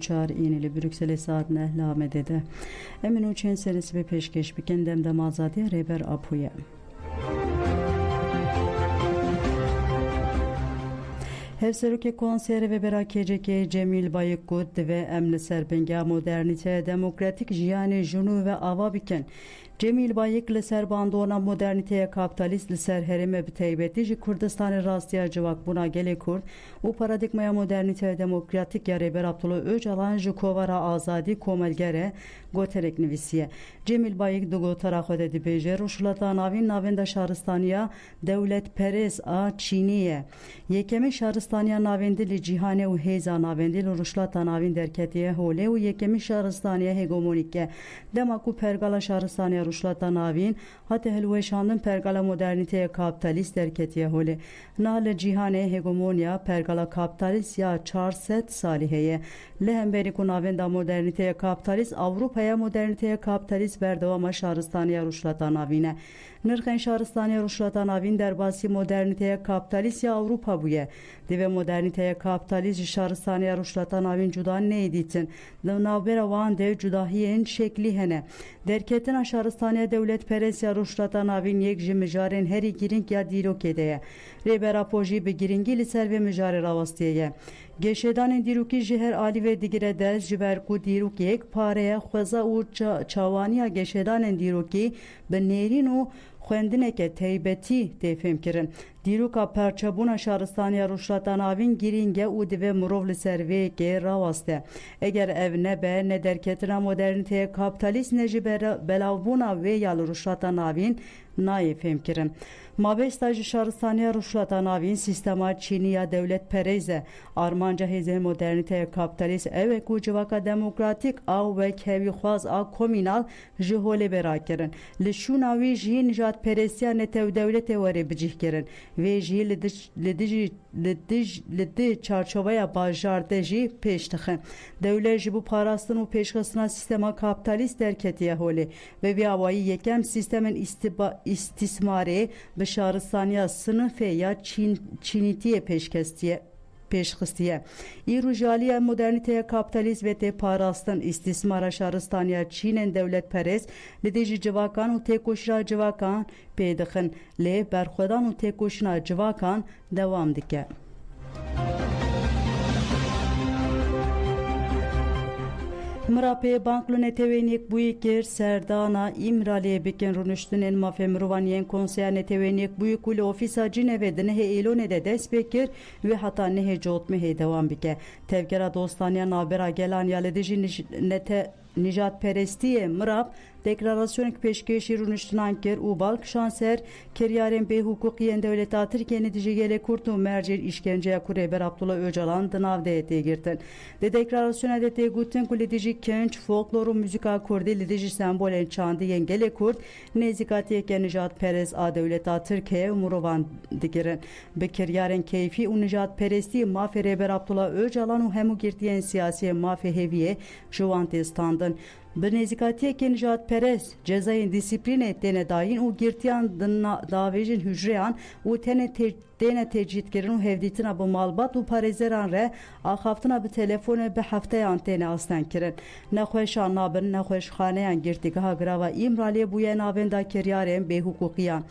Çar İğneli Brüksel'e saat nehlamedede. Emin uçen serisi ve peşkeş bir kendemde mazadiye reber apuye. Hevseruke konseri ve berakeceke Cemil Bayıkut ve emli serbenga modernite demokratik jiyane junu ve ava biken Cemil Bayık li ser bandona moderniteye kapitalist li ser herime biteybeti ji Kurdistan'ı rastiya civak buna gele Kurd u paradigmaya moderniteye demokratik ya Reber Abdullah Öcalan ji kovara azadi komelgere goterek nivisiye. Cemil Bayık dugo tarakhode di beje ruşulata navenda şaristaniya devlet perez a Çiniye. Yekemi şaristaniya navendi li cihane u heza navendi li ruşulata navin derketiye hole u yekemi şaristaniya hegemonike. Demaku pergala şaristaniya ruşlata navin hati helveşandın pergala moderniteye kapitalist derketiye hole. Nale cihane hegemonya pergala kapitalist ya çarset saliheye. Lehemberi ku navenda moderniteye kapitalist Avrupa'ya moderniteye kapitalist berdevama şaristaniya ruşlata navine. Nırkhen şaristaniya ruşlata navin derbasi moderniteye kapitalist ya Avrupa buye. Dive moderniteye kapitalist şaristaniya ruşlata navin cudan ne editin? Navbera van dev cudahiyen şekli hene. Derketin şaristaniya devlet peresya ruşlata navin yek jimijaren heri giring ya dirok edeye. Reber apoji be giringi liser ve müjare ravastiyeye. Geşedanın diruki jiher ali ve digire dez jiberku diruk yek pareye khweza u çavaniya geşedanın diruki be nerin u xwendineke teybetî tê fêm kirin. Dîroka perçebûna şaristaniya ruşlata navîn girînge û divê mirov li ser vê yekê rawaste. Eger ev nebe ne derketina moderniteye kapitalîst ne ji belavbûna vê ya li ruşlata navîn nayê fêm kirin. Mabesta ji şaristaniya ruşlata navîn sistema Çînî ya devlet pereyze armanca hêzê moderniteye kapitalîst ew ku civaka demokratik aw wek hevî xwaz a komînal ji holê bera kirin. Li şûna wî jî nijat perestiya netew devletê were bicih kirin. Vê jî li di çarçoveya bajar de jî pêş dixin. Dewlet ji bo parastin û pêşxistina sistema kapitalîst derketiye holê ve vê awayî yekem sistemên istismarê bi şaristaniya sınıfê ya Çînîtiye peşxistiye. İrujaliya moderniteye kapitalist ve te parastin istismara şaristaniya Çînên devlet perest li dijî civakan û têkoşira civakan pê dixin. Lê berxwedan û têkoşina civakan dewam dike. Mrapê bank li netewêniyek bûyî kir serdana İmraliyê bikin rûniştinên mafê mirovan yên konseya netewêniyek bûyî ku li ofîsa Cinevê di nehê Êlonê de dest pê kir ve heta nehê Cotmehê dewam bike. Tevgera dostaniya navbera Gelaniya li dijî nijat perestiye Mrap deklarasyonek peşkeşî rûniştinan kir û balk şanser kiryarên bê hukukiyên devleta Tirkiyeyê dijî gelê Kurd û mercî işkenceya ku Reber Abdullah Öcalan di navdeyê tê girtin. Di deklarasyona de tê gotin ku li dijî kenç folklor û müzika Kurdî li dijî sembolên çandiyên gelê Kurd nêzîkatiyeke nijat perest a devleta Tirkiye û mirovan digirin. Bi kiryarên keyfî û nijat perestî mafê Reber Abdullah Öcalan û hemû girtiyên siyasî mafê hêviyê ji wan tê standin. Bir nêzîkatiyeke nijat perest cezayên dîsîplînê têne dayîn û girtiyan davêjin hücreyan û têne tecîdkirin û hevdîtina bi malbat û parêzeran re axaftina bi telefonê bi hefteyan têne asten kirin. Nexweşa nabin nexweşxaneyan girtîgeha grava İmraliyê bûye navenda kiryarên bêhukukiyan.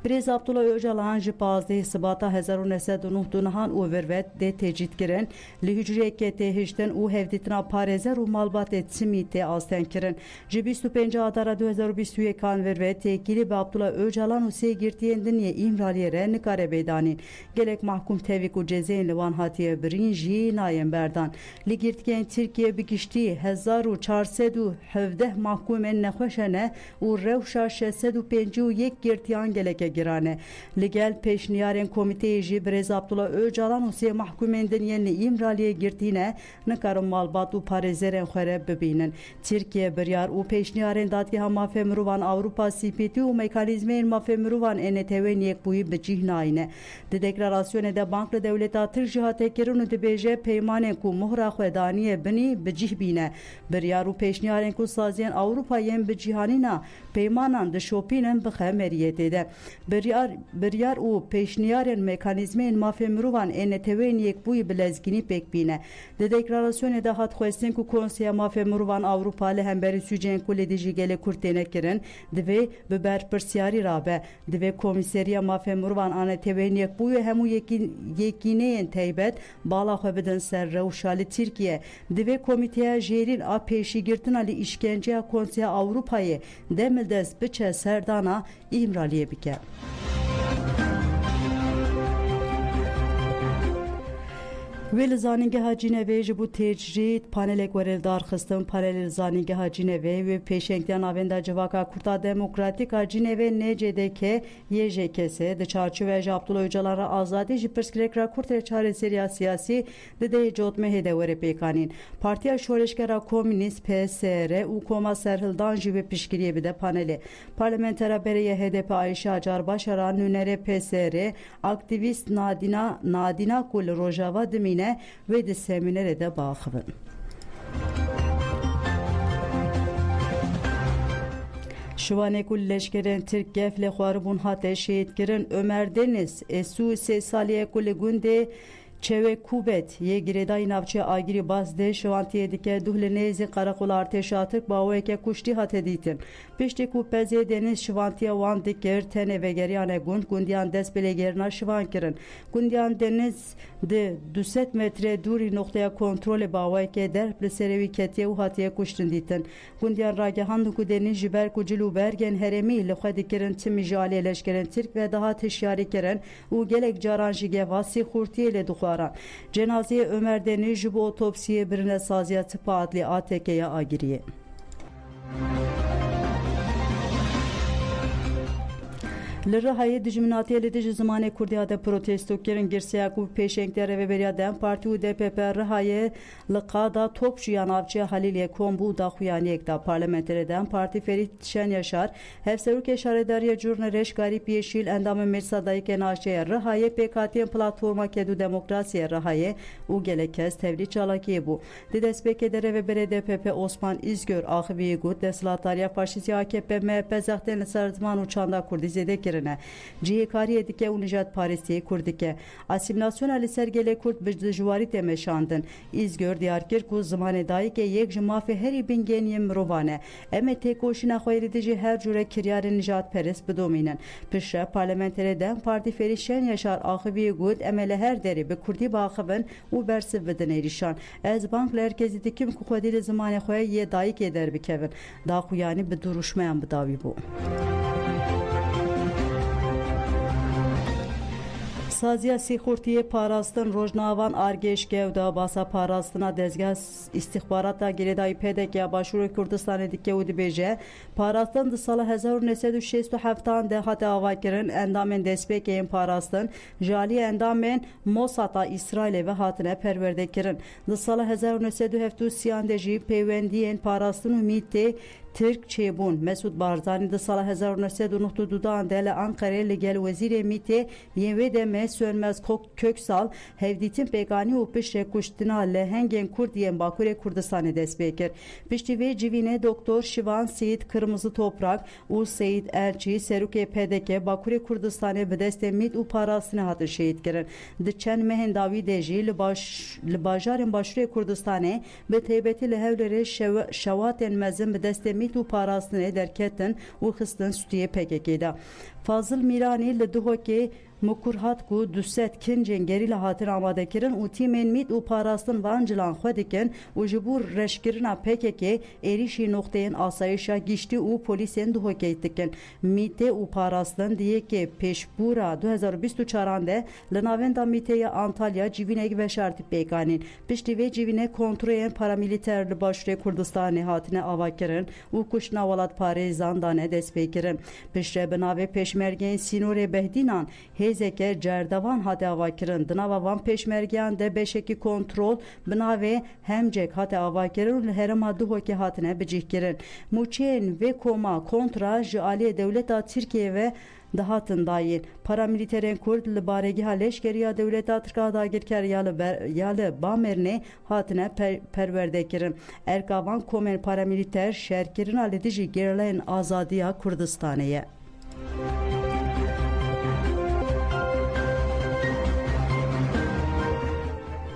Birêz Abdullah Öcalan ji 15 Sibata 1909 nihan û virvet dê tecîdkirin li hücreyekê tê hiştin û hevdîtina parêzer û malbatê timî tê asten kirin. Ji 25 Adara 2021 virvet têkilî bi Abdullah Öcalan û sê girtiyên diniyê İmraliyê re nikare bêdanîn. Gelek mahkum tevîk û cezeyên li wan hatiye birîn jî nayên berdan. Li girtikên Tirkiye bi giştî 1417 mahkumên nexweş hene û rewşa 651 girtiyan geleke girane. Li gel pêşniyarên komîteyê jî Birêz Abdullah Öcalan û sê mahkumên diniyên li İmraliyê girtîne nikarin malbat û parêzerên xwe re bibînin. Tirkiye Avrupa'ya biryar û pêşniyarên Dadgeha Mafê Mirovan Avrupa CPT û mekanîzmeyên mafê mirovan NTV yekbûyî bi cih nayîne. Di deklarasyonê de Bankla Dewleta Tirk jî hate kirin û dibêje peymanên ku muhra xwe daniye binî bi cih bîne. Biryar û pêşniyarên ku saziyên Awropayên bi cîhanîna peymanan dişopînin bi xemeriyetê de. Biryar û pêşniyarên mekanîzmeyên mafê mirovan NTV yekbûyî bi lezgînî pêk bîne. Di deklarasyonê de hat xwestin ku Konseya Mafê Mirovan Awropa li hemberî sûceyên ku li dijî gelê Kurd têne kirin divê bi berpirsiyarî rabe. Divê Komîseriya Mafê Mirovan NTV yekbûyî hemû yekîneyên taybet bala xwe bidin ser rewşa li Tirkiye. Divê komîteya jêrîn a pêşîgirtina li îşkenceya Konseya Awropayê demil dest biçe serdana îmraliyê bike. Wê li zanîngeha Cînevê ji bo tecrîd panelek werêdar xistin. Panelê li zanîngeha Cînevê wê pêşengiya navenda Civaka Kurda Demokratîk a Cînevê NCDK YJKS di çarçoveya ji Abdullah Öcalan ra azadî ji pirsgirêkira Kurd çareseriya siyasî di dê cotmehê de were pêkanîn. Partiya Şoreşgera Komünîst PSR û Koma Serhildan jî wê piştgiriyê bide panelê. Parlamentera berê HDP Ayşe Acar Başara nûnerê PSR aktivîst Nadîna ku li Rojava dimîne ve di seminerê de baxivin. Şivanê ku leşkerên Tirk geflê xwaribûn hate şehîdkirin. Ömer Deniz êsû sê saliyê ku li gundê Çevekûbet yê girêdayî navçeya Agirî Bazdê şivantiyê dike duh li nêzî Qarakola Artêşa Tirk baweyeke kuştî hate dîtin. Piştî ku Pezê Deniz şivantiya wan dikir tenê vegeriyane gundiyan dest bi lêgerîna şivan kirin. Gundiyan Deniz di 200 metre dûrî noxteya kontrolê baweyeke derb li serê wî ketiye û hatiye kuştin dîtin. Gundiyan ragihandin ku Deniz ji ber ku cil û bergên herêmî li xwe dikirin timî ji aliyê leşkerên Tirk ve daha hişyarî kirin û gelek caran ji gevasî xurtiyê lê dixwaran. Cenazeye Ömer Deniz ji bo otopsiyê birine saziya tıpa adli ATK'ye agiriye. Li Rihayê dijminatiyê li dijî zimanê Kurdiya de protesto kirin. Girseya ku pêşengde Rêveberiya Dem Partî û DPP Rihayê li qada top ya navçeya Halîlê Kombû daxuyaniyek da parlamenterê Dem Partî Ferit Şenyaşar hevserokê şaredariya Curne Reşgarîp Yeşîl endamê Mirsa Dayîkê naşeya Rihayê pêkhatiyên platforma Kedû Demokrasiya Rihayê û gelek kes tevlî çalakiyê bû. Di destpêkê de Rêveberê DPP Osman İzgör axiviyê got desthilatdariya faşîst ya AKP MHP zextên li ser ziman û çanda Kurdî zêde kirin. Cihêkariyê dike û nijadparêstiyê Kurd dike. Asîmîlasyona li ser gelê Kurd bi dijwarî tê meşandin. İzgör diyar kir ku zimanê dayîkê yek ji mafê herî bingeniye mirovan e. Em ê têkoşîna xwe êdî jî her cure kiryarên nijadperest bidomînin. Pişre parlamenterê Dem Partî Ferit Şenyaşar axiviyê got em ê li her derê bi Kurdî baxivin û bersiv bidin êrîşan. Ez bank li herkesî dikim ku xwedî li zimanê xwe yê dayîkê derbikevin. Daxuyanî bi duruşmeyan bidawî bû. Saziya Sîxurtiyê parastin rojnavan argêşgev da basa parastina dezgah istixbarata girêdayî PDK Başûrê Kurdistanê dike û dibêje parastin di sala 1967 de hate avakirin endamên destpêkeyên parastin ji aliyê endamên Mossad'a İsrailê ve hatine perwerdekirin. Di sala 1973 de jî peywendiyên parastin û mîtê Tirk çêbûn. Mesud Barzanî di sala 1992 de li Ankara'yê li gel wezîrê mîtê yên wê de Sönmez Köksal hevdîtin pêkanî û piştê kuştina lehengên Kurd yên Bakurê Kurdistanê dest pê kir. Piştî vê civînê Doktor Şivan Seyit Kırmızı Toprak û Seyit Elçî serokê PDK Bakurê Kurdistanê bi destê mît û parastinê hatin şehîd kirin. Di çend mehên dawî de jî li bajarên Başûrê Kurdistanê bi taybetî li Hewlêrê şewatên mezin bi destê mît û parastinê derketin û xistin stûyê PKK'da. da. Fazıl Mîranî li Duhokê Mukurhat ku 200 kincên gerî li hatin amadekirin û tîmên mît û parastin van cilan xwe dikin û ji bo reşkirina PKK êrişî noxteyên asayişa giştî û polîsên Duhokê dikin. Mîtê û parastin di yekê pêşbûra 2024 de li navenda mîtê Antalya civînek veşartî pêkanîn. Piştî vê civînê kontrolên paramîlîter li Başûrê Kurdistanê hatine avakirin û kuştina welatparêzan dane dest pê kirin. Piştre bi navê pêşmergeyên Sînorê Behdînan hêzeke cerdevan hate avakirin di nava van pêşmergeyan de beşekî kontrol bi navê hemcek hate avakirin û li herêma Duhokê hatine bicihkirin. Mûçeyên vê koma kontra ji aliyê dewleta Tirkiye ve dahatin dayên paramilîterên Kurd li baregeha leşkeriya dewleta Tirkiye dagirker ya li Bamernê hatine perwerdekirin. Erkavan komên paramilîter şerkirina li dijî gerleyên azadiya Kurdistanê ye.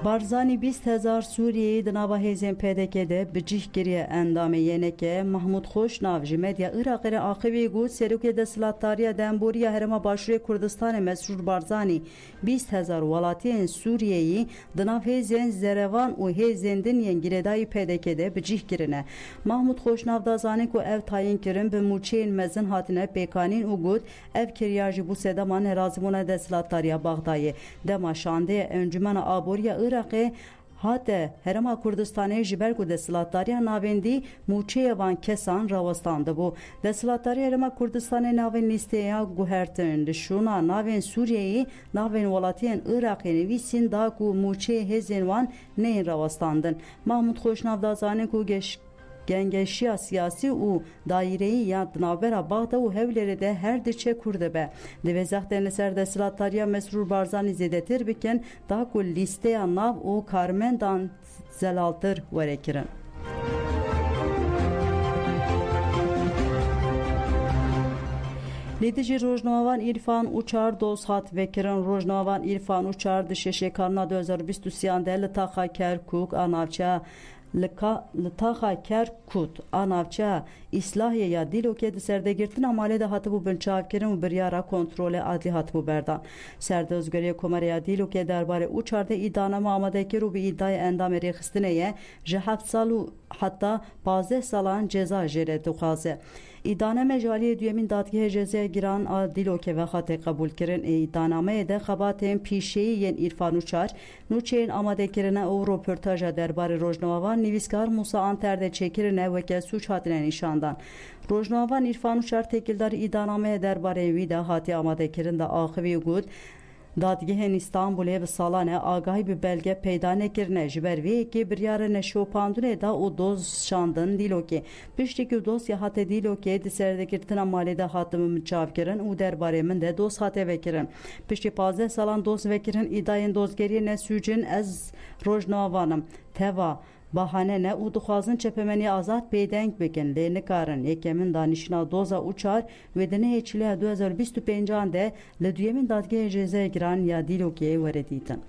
Barzani 20,000 Suriye'yi di nava hêzên PDK'de bi cih kiriye endamê yeneke Mahmud Xoşnav ji medya Iraqê re axivî got serokê desthilatdariya demboriya Herêma Başûrê Kurdistanê Mesrûr Barzanî 20,000 welatiyên Sûriyeyî di nav hêzên Zerevan û hêzên din yên girêdayî PDK'de bi cih kirine. Mahmud Xoşnav da zanîn ku ev tayin kirin bi mûçeyên mezin hatine pêkanîn û got ev kiriya jî bû sedema nerazîbûna desthilatdariya Baxdayê. Dema şandeyê Encûmena Aboriya Iraqê hate Herêma Kurdistanê ji ber ku desthilatdariya navendî mûçeyê van kesan rawestandibû. Desthilatdariya Herêma Kurdistanê navên lîsteya guhertin li şûna navên Sûriyeyê navên welatiyên Iraqê nivîsîn da ku mûçeyê hêzên wan neyên rawestandin. Mahmud Xoşnav da zanîn ku gengeşiya siyasî û daîreyî ya di navbera Baxda û Hewlêrê de her diçe Kurd dibe. Divê zextên li ser desthilatdariya Mesrûr Barzanî zêdetir bikin da ku lîsteya nav û karmendan zelaltir werekirin. Li dijî rojnamevan İrfan Uçar doz hat vekirin. Rojnamevan İrfan Uçar di şeşê karna 2023 de li taxa Kerkûk a navçeya li taxa Kerkûk a navçeya İslahiye ya Dîlokê di serdegirtina malê de hatibû binçavkirin û biryara kontrolê adlî hatibû berdan. Serdozgeriya Komereya Dîlokê derbarê Uçar de îdaname amadekir û bi îdayê endamê rêxistinê ye ji 7 sal û hatta 15 salan ceza jê dixwaze. İdaname jaliyê duyemîn dadgehê cezaya giran a Dîlokê ve hatê qebûl kirin. İdanameyê de xebatên pîşeyî yên İrfan Uçar, nûçeyên amadekirine û röportaja derbarê rojnamevan nivîskar Musa Anter de çêkirine weke sûç hatine nîşandan. Rojnamevan İrfan Uçar têkildarî îdanameyê derbarê wî de hatî amadekirin de axivî got Dadgehên İstanbulê bi salanê agahî bi belge peyda nekirine ji ber vê yekê biryara neşopandunê da û doz şandin Dîlokê. Piştî dosya hate Dîlokê di serdekirtina malê de hatibû minçavkirin û derbarê min de doz hate vekirin. Piştî 15 salan doz vekirin îdayên dozgeriyê nesûcin ez rojnamevanim teva bahane ne û dixwazin çepemeniya azad pêdeng bikin lê nikarin. Yekemîn danîştina doza Uçar wê di nehê çîleya 2025 de li duyemîn dadgehê cezaya giran ya Dîlokê were dîtin.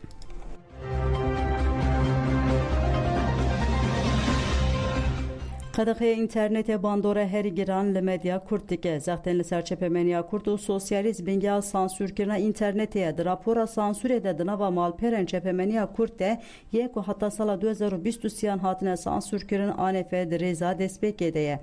Qedexeya internetê bandora herî giran li medya Kurd dike. Zextên li ser çepemeniya Kurd û sosyalîst bingeya sansûrkirina internetê di rapora sansûrê de di nava malperên çepemeniya Kurd de yê ku heta sala 2023 hatine sansûrkirin anêfe di rêza destpêkê de ye.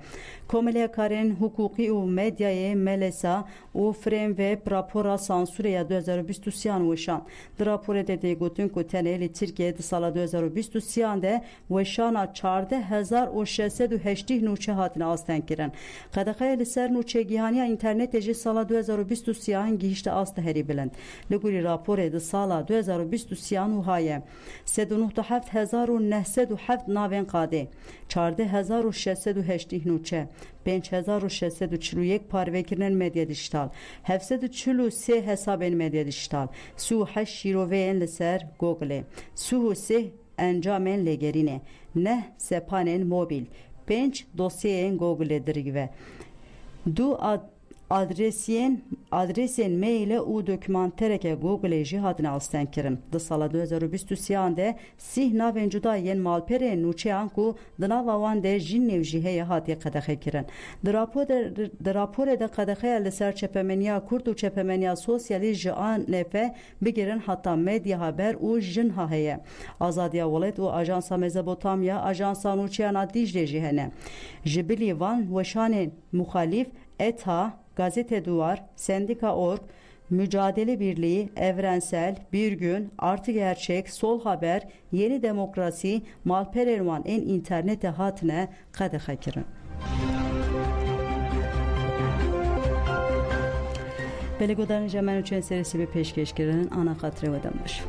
Komelekarên hukukî û medyayê Melesa û Framework rapora sansûrê ya 2023 weşan. Di raporê de tê gotin ku tenê li Tirkiye di sala 2023 de weşana 14,680 nûçe hatine asten kirin. Qedexeya li ser nûçegihaniya internetê jî sala 2023 gihîşte asta herî bilind. Li gorî raporê di sala 2023 wihaye 397,907 navên qadê, 14,680 nûçe, 5,641 parvekirinin medya dijital, 743 hesabên medya dijital, 38 şîroveyên li ser Googlê, 33 encamên lêgerînê, neh sepanên mobil, 5 dosyayên Google'ê dirive, 2 adresên mailê û dokümantereke Google'ê jî hatine asten kirin. Di sala 2023 de sih navên cuda yên malperên nûçeyan ku di nava wan de jî nêv jî heye hatiye qedexe kirin. Di raporê de qedexeya li ser çepemeniya Kurd û çepemeniya sosyalîst ji anêfe bigirin heta medya haber û jinha heye. Azadiya Welat û Ajansa Mezopotamya, Ajansa Nûçeyana Diclê jî hene. Ji bilî van weşanên muxalîf ETA, Gazete Duvar, Sendika.org, Mücadele Birliği, Evrensel, Bir Gün, Artı Gerçek, Sol Haber, Yeni Demokrasi, malperên en internete hatine qedexe kirin. Belediyenin Cemal Üçen serisi bir peşkeş girenin ana xatirə edilmiş.